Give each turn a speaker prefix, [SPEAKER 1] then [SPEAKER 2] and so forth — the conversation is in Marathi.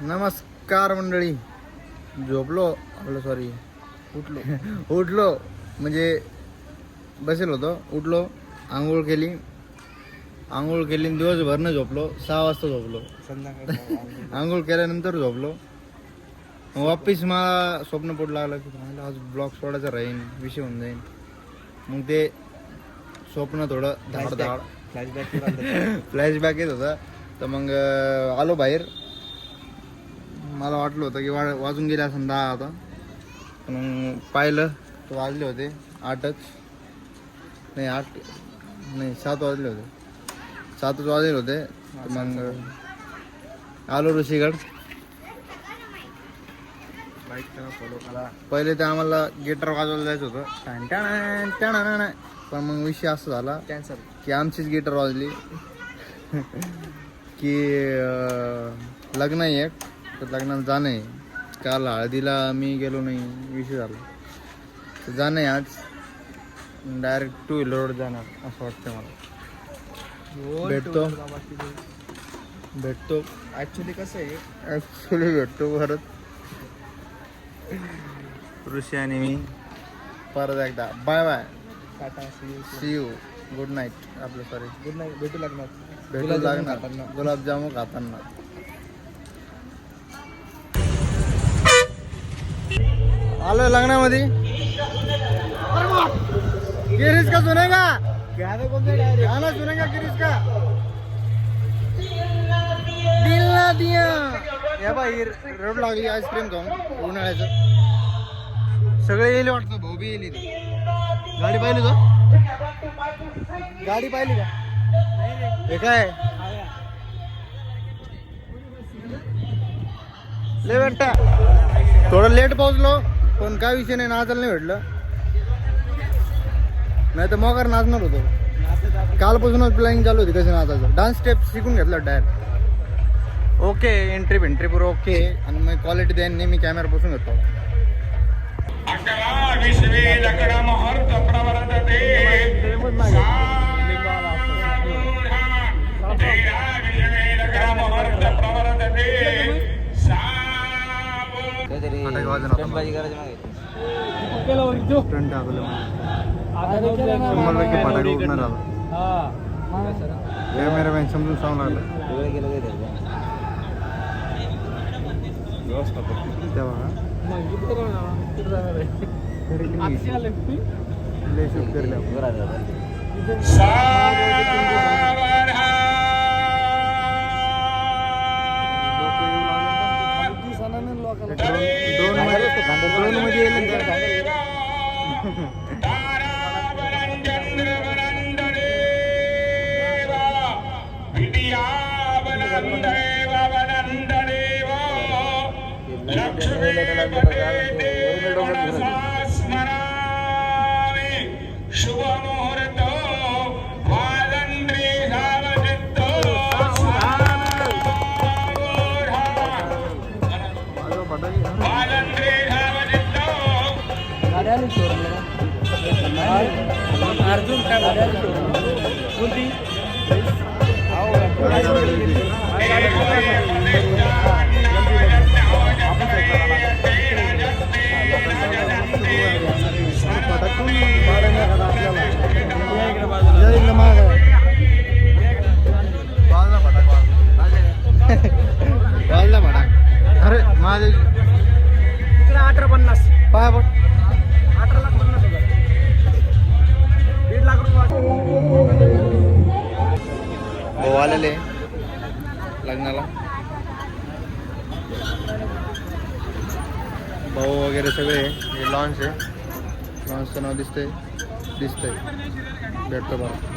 [SPEAKER 1] नमस्कार मंडळी. झोपलो आपलं सॉरी उठलो म्हणजे बसेल होतो. उठलो, आंघोळ केली दिवसभर न झोपलो. 6 वाजता झोपलो संध्याकाळी. आंघोळ केल्यानंतर झोपलो. वापिस मला स्वप्न पडू लागलं की मला आज ब्लॉग सोडायचा राहीन, विषय होऊन जाईन. मग ते स्वप्न थोडं धाड फ्लॅशबॅक येत होता. तर मग आलो बाहेर. मला वाटलं होतं की वाजून गेले असं 10 आता. मग पाहिलं तर वाजले होते 8च नाही 7 वाजले होते. 7च वाजले होते. मग आलो ऋषीगड. पहिले ते आम्हाला गिटार वाजवायला जायचं होतं. पण मग विषय असा झाला कॅन्सल की आमचीच गिटार वाजली. की लग्न आहे एक, तर लग्नाला जाणं आहे. काल हळदीला मी गेलो नाही, विषय झाला. तर जाणं आहे आज. डायरेक्ट 2 व्हीलरवर जाणार असं वाटतं मला. भेटतो ॲक्च्युली कसं आहे भेटतो परत ऋषी आणि मी परत एकदा. Bye bye, tata, see you, good night. आपलं सॉरी गुड नाईट. भेटू लागणार गुलाबजामुन खाताना. आलोय लग्नामध्ये. किरीस का सुनेगा गाना सुनेगा किरीस का दिल ना दिया. या बाई रड लागली आईस्क्रीम खाऊन उन्हाळ्याचं. सगळे येईल वाटतं. भाऊ बी येईल. गाडी पाहिली का? गाडी पाहिली का? हे काय लय वाटता. थोडं लेट पोहोचलो पण काय विषय नाही. नाचायला नाही भेटलं, नाही तर मोकार नाचणार होतो. कालपासूनच प्लॅनिंग चालू होती कसे नाचायचं. डान्स स्टेप शिकून घेतलं डायरेक्ट. ओके, एंट्री पुरं ओके. आणि मग क्वालिटी द्यायला मी कॅमेरापासून घेतो. कॅमेरामॅन समजून सांगू लागला अर्जुन वाजला भाडा. अरे माझे 1850 पाय बघ. 18,50,000 1.5 लाख रुपये भाऊ आलेले लग्नाला. भाऊ वगैरे सगळे. हे लॉन्च आहे. लॉन्चचं नाव दिसतंय. भेटतो बरं.